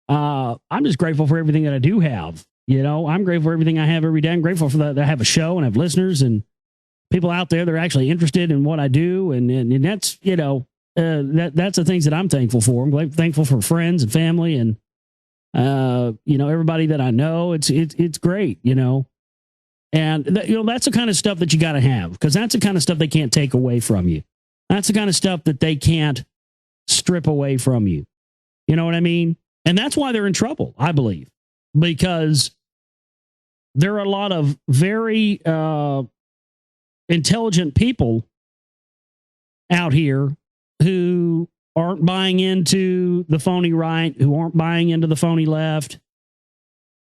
I'm just grateful for everything that I do have. I'm grateful for everything I have every day. I'm grateful for that I have a show and have listeners and people out there that are actually interested in what I do. And that's, that's the things that I'm thankful for. I'm thankful for friends and family and, everybody that I know. It's great, and that's the kind of stuff that you got to have, because that's the kind of stuff they can't take away from you. That's the kind of stuff that they can't strip away from you. You know what I mean? And that's why they're in trouble, I believe, because there are a lot of very intelligent people out here who aren't buying into the phony right, who aren't buying into the phony left,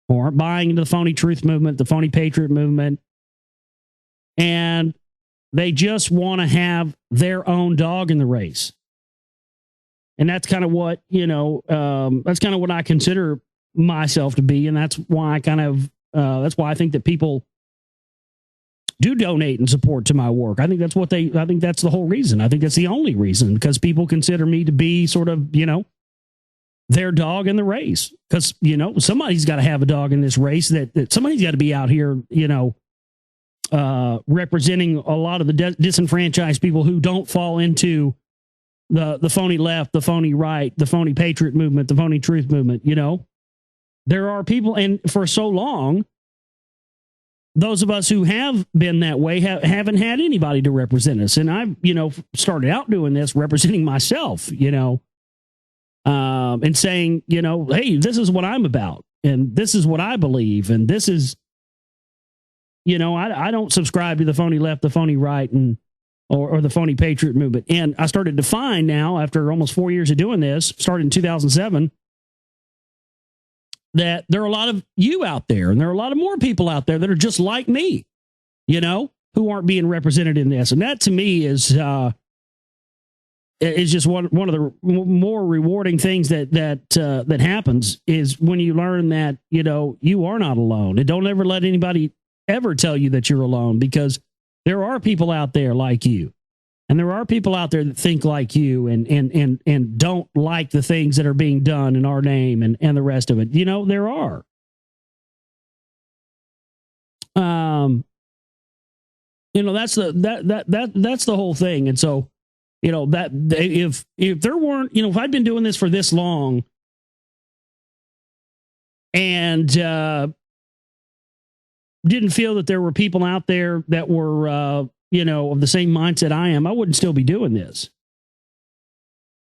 who aren't buying into the phony truth movement, the phony patriot movement. And they just want to have their own dog in the race. And that's kind of what, that's kind of what I consider myself to be. And that's why that's why I think that people do donate and support to my work. I think that's the whole reason. I think that's the only reason, because people consider me to be sort of, their dog in the race. Because, somebody's got to have a dog in this race, that somebody's got to be out here, representing a lot of the disenfranchised people who don't fall into the phony left, the phony right, the phony patriot movement, the phony truth movement. There are people, and for so long, those of us who have been that way haven't had anybody to represent us. And I've, started out doing this, representing myself, and saying, hey, this is what I'm about, and this is what I believe, and this is, I don't subscribe to the phony left, the phony right, and or the phony patriot movement. And I started to find now, after almost 4 years of doing this, started in 2007, that there are a lot of you out there, and there are a lot of more people out there that are just like me, who aren't being represented in this. And that, to me, is just one of the more rewarding things that happens, is when you learn that, you are not alone. And don't ever let anybody ever tell you that you're alone, because there are people out there like you. And there are people out there that think like you and don't like the things that are being done in our name and the rest of it. There are. That's the whole thing. And so, that if there weren't, if I'd been doing this for this long and didn't feel that there were people out there that were, of the same mindset I am, I wouldn't still be doing this.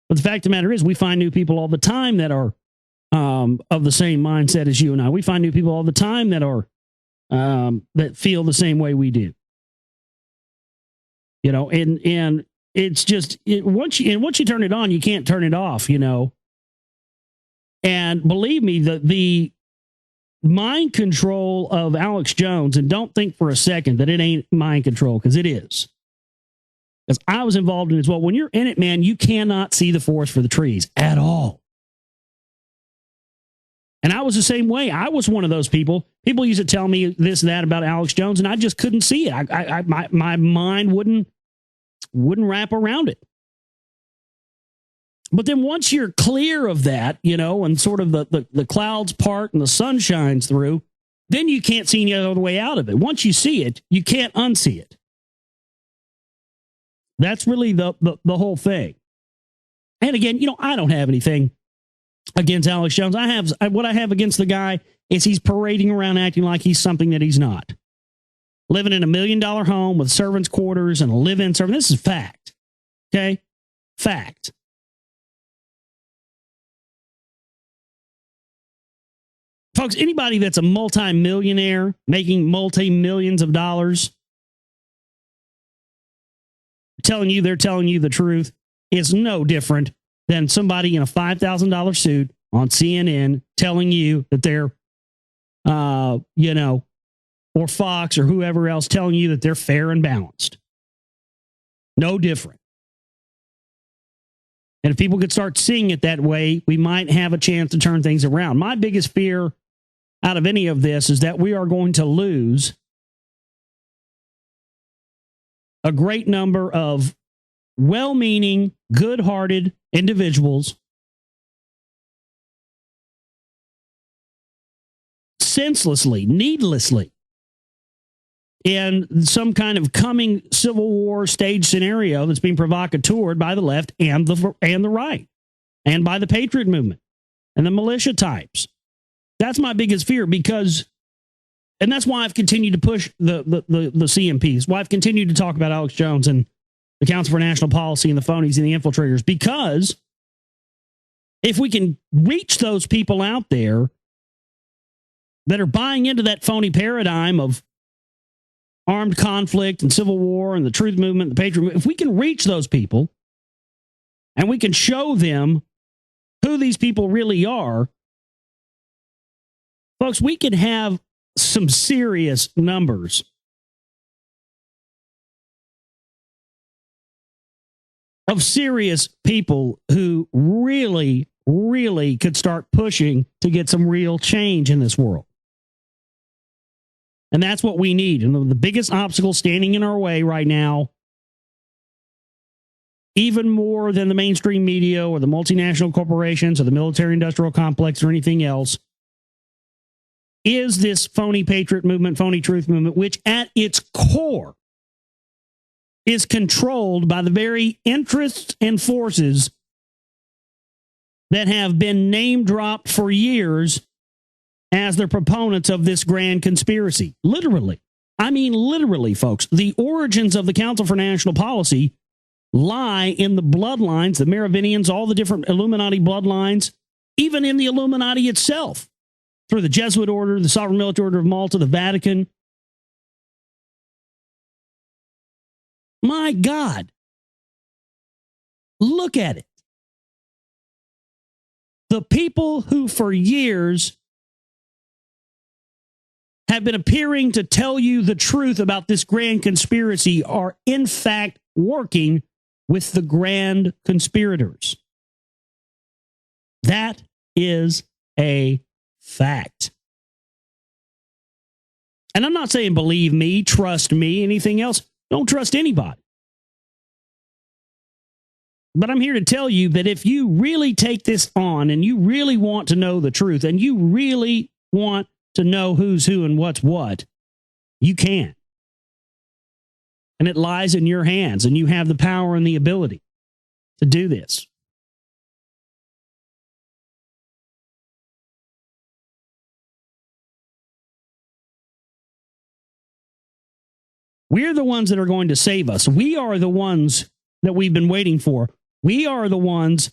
But the fact of the matter is, we find new people all the time that are of the same mindset as you and I. We find new people all the time that are that feel the same way we do. And it's just once you turn it on, you can't turn it off. And believe me, the mind control of Alex Jones, and don't think for a second that it ain't mind control, because it is. Because I was involved in it as well. When you're in it, man, you cannot see the forest for the trees at all. And I was the same way. I was one of those people. People used to tell me this and that about Alex Jones, and I just couldn't see it. My mind wouldn't wrap around it. But then once you're clear of that, and sort of the clouds part and the sun shines through, then you can't see any other way out of it. Once you see it, you can't unsee it. That's really the whole thing. And again, I don't have anything against Alex Jones. What I have against the guy is he's parading around acting like he's something that he's not. Living in $1 million home with servants' quarters and a live-in servant. This is fact. Okay? Fact. Folks, anybody that's a multi-millionaire making multi-millions of dollars they're telling you the truth is no different than somebody in a $5,000 suit on CNN telling you that they're, or Fox or whoever else telling you that they're fair and balanced. No different. And if people could start seeing it that way, we might have a chance to turn things around. My biggest fear out of any of this is that we are going to lose a great number of well-meaning, good-hearted individuals senselessly, needlessly, in some kind of coming Civil War stage scenario that's being provocateured by the left and the right, and by the patriot movement and the militia types. That's my biggest fear, because, and that's why I've continued to push the CMPs, why I've continued to talk about Alex Jones and the Council for National Policy and the phonies and the infiltrators, because if we can reach those people out there that are buying into that phony paradigm of armed conflict and civil war and the truth movement, the patriot movement, if we can reach those people and we can show them who these people really are, folks, we can have some serious numbers of serious people who really, really could start pushing to get some real change in this world. And that's what we need. And the biggest obstacle standing in our way right now, even more than the mainstream media or the multinational corporations or the military-industrial complex or anything else, is this phony patriot movement, phony truth movement, which at its core is controlled by the very interests and forces that have been name-dropped for years as the proponents of this grand conspiracy. Literally. I mean, literally, folks. The origins of the Council for National Policy lie in the bloodlines, the Merovingians, all the different Illuminati bloodlines, even in the Illuminati itself, through the Jesuit order, the Sovereign Military Order of Malta, the Vatican. My God. Look at it. The people who for years have been appearing to tell you the truth about this grand conspiracy are in fact working with the grand conspirators. That is a fact. And I'm not saying believe me, trust me, anything else. Don't trust anybody. But I'm here to tell you that if you really take this on and you really want to know the truth and you really want to know who's who and what's what, you can. And it lies in your hands, and you have the power and the ability to do this. We're the ones that are going to save us. We are the ones that we've been waiting for. We are the ones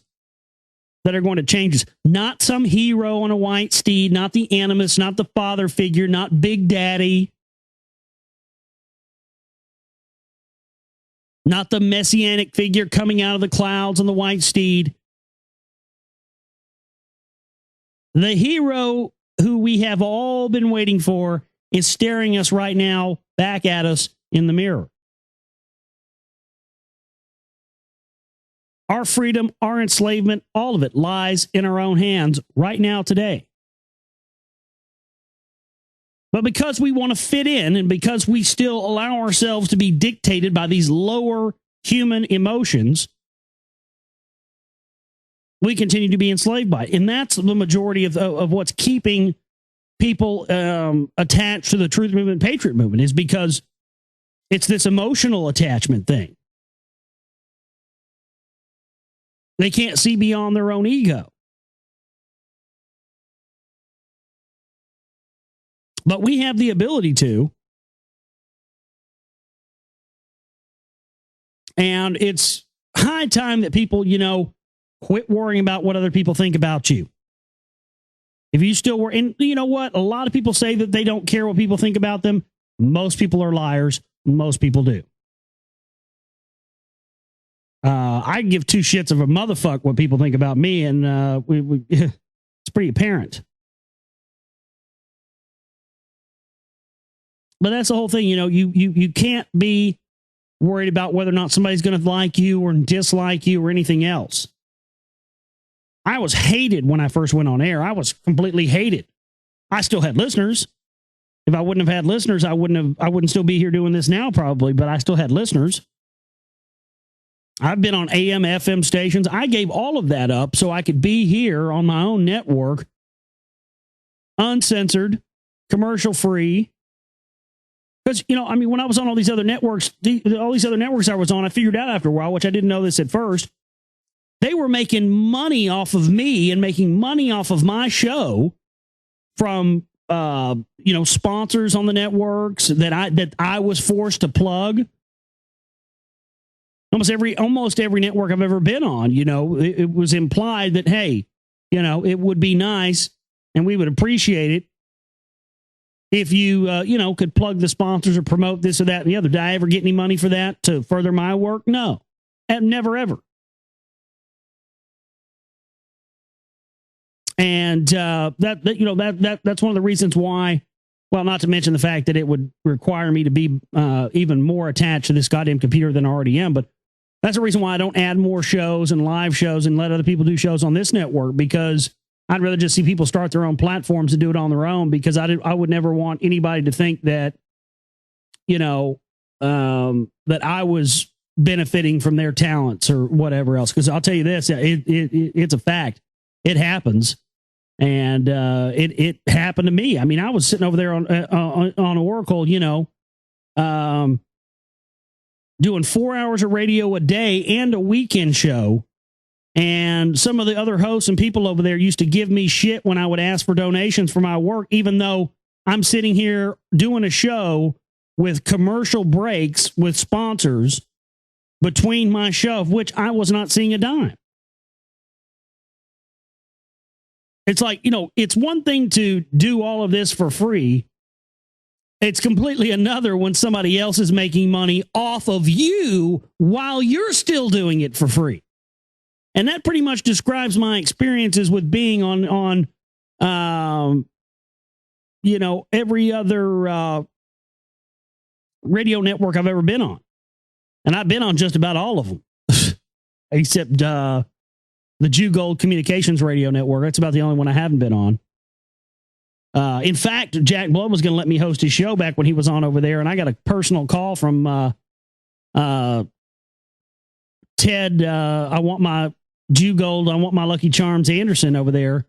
that are going to change us. Not some hero on a white steed, not the animus, not the father figure, not Big Daddy, not the messianic figure coming out of the clouds on the white steed. The hero who we have all been waiting for is staring us right now, back at us in the mirror. Our freedom, our enslavement, all of it lies in our own hands right now today. But because we want to fit in, and because we still allow ourselves to be dictated by these lower human emotions, we continue to be enslaved by it. And that's the majority of what's keeping people attached to the truth movement, patriot movement, is because it's this emotional attachment thing. They can't see beyond their own ego. But we have the ability to. And it's high time that people, quit worrying about what other people think about you. If you still were, and you know what? A lot of people say that they don't care what people think about them. Most people are liars. Most people do. I give two shits of a motherfuck what people think about me, and it's pretty apparent. But that's the whole thing, you can't be worried about whether or not somebody's going to like you or dislike you or anything else. I was hated when I first went on air. I was completely hated. I still had listeners. If I wouldn't have had listeners, I wouldn't still be here doing this now probably, but I still had listeners. I've been on AM, FM stations. I gave all of that up so I could be here on my own network, uncensored, commercial free. Because, I mean, when I was on all these other networks, all these other networks I was on, I figured out after a while, which I didn't know this at first, they were making money off of me and making money off of my show from, sponsors on the networks that I was forced to plug. Almost every network I've ever been on, it was implied that, hey, it would be nice and we would appreciate it if you, could plug the sponsors or promote this or that and the other. Did I ever get any money for that to further my work? No, never, ever. And that's one of the reasons why, well, not to mention the fact that it would require me to be even more attached to this goddamn computer than I already am. But that's the reason why I don't add more shows and live shows and let other people do shows on this network, because I'd rather just see people start their own platforms and do it on their own, because I would never want anybody to think that, that I was benefiting from their talents or whatever else. Because I'll tell you this, it's a fact. It happens. And it happened to me. I mean, I was sitting over there on Oracle, doing 4 hours of radio a day and a weekend show. And some of the other hosts and people over there used to give me shit when I would ask for donations for my work, even though I'm sitting here doing a show with commercial breaks with sponsors between my show, of which I was not seeing a dime. It's like, it's one thing to do all of this for free. It's completely another when somebody else is making money off of you while you're still doing it for free. And that pretty much describes my experiences with being on every other radio network I've ever been on. And I've been on just about all of them, except the Jew Gold Communications Radio Network. That's about the only one I haven't been on. In fact, Jack Blow was going to let me host his show back when he was on over there, and I got a personal call from Ted. I want my Jew Gold, I want my Lucky Charms Anderson over there,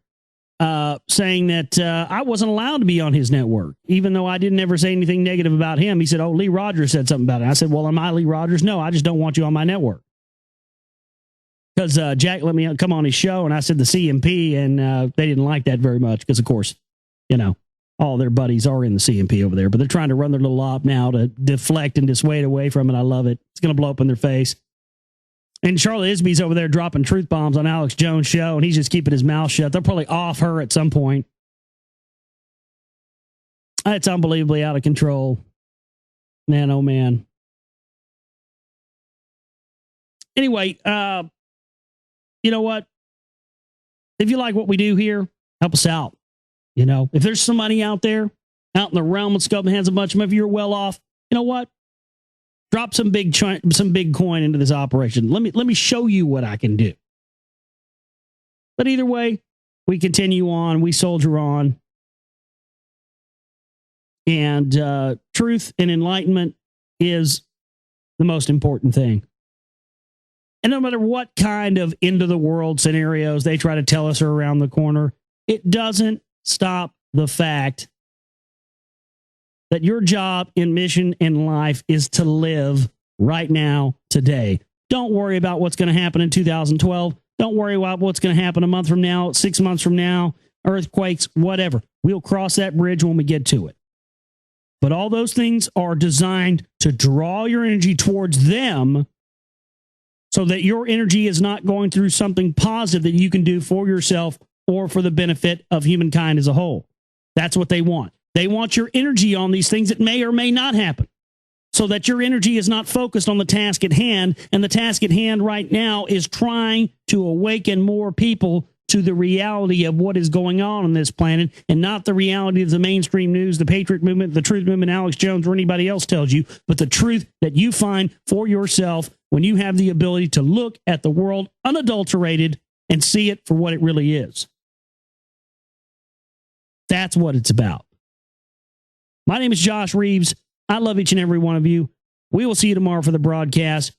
saying that I wasn't allowed to be on his network, even though I didn't ever say anything negative about him. He said, "Oh, Lee Rogers said something about it." I said, "Well, am I Lee Rogers?" "No, I just don't want you on my network." Because Jack let me come on his show, and I said the CMP, and they didn't like that very much because, of course, all their buddies are in the CMP over there, but they're trying to run their little op now to deflect and dissuade away from it. I love it. It's going to blow up in their face. And Charlotte Isby's over there dropping truth bombs on Alex Jones' show, and he's just keeping his mouth shut. They'll probably off her at some point. It's unbelievably out of control. Man, oh man. Anyway, you know what? If you like what we do here, help us out. If there's somebody out there, out in the realm of scope that has a bunch of money, if you're well off, you know what? Drop some big coin into this operation. Let me show you what I can do. But either way, we continue on. We soldier on. And truth and enlightenment is the most important thing. And no matter what kind of end of the world scenarios they try to tell us are around the corner, it doesn't stop the fact that your job and mission in life is to live right now, today. Don't worry about what's going to happen in 2012. Don't worry about what's going to happen a month from now, 6 months from now, earthquakes, whatever. We'll cross that bridge when we get to it. But all those things are designed to draw your energy towards them so that your energy is not going through something positive that you can do for yourself or for the benefit of humankind as a whole. That's what they want. They want your energy on these things that may or may not happen, so that your energy is not focused on the task at hand. And the task at hand right now is trying to awaken more people to the reality of what is going on this planet, and not the reality of the mainstream news, the Patriot Movement, the Truth Movement, Alex Jones, or anybody else tells you, but the truth that you find for yourself when you have the ability to look at the world unadulterated and see it for what it really is. That's what it's about. My name is Josh Reeves. I love each and every one of you. We will see you tomorrow for the broadcast.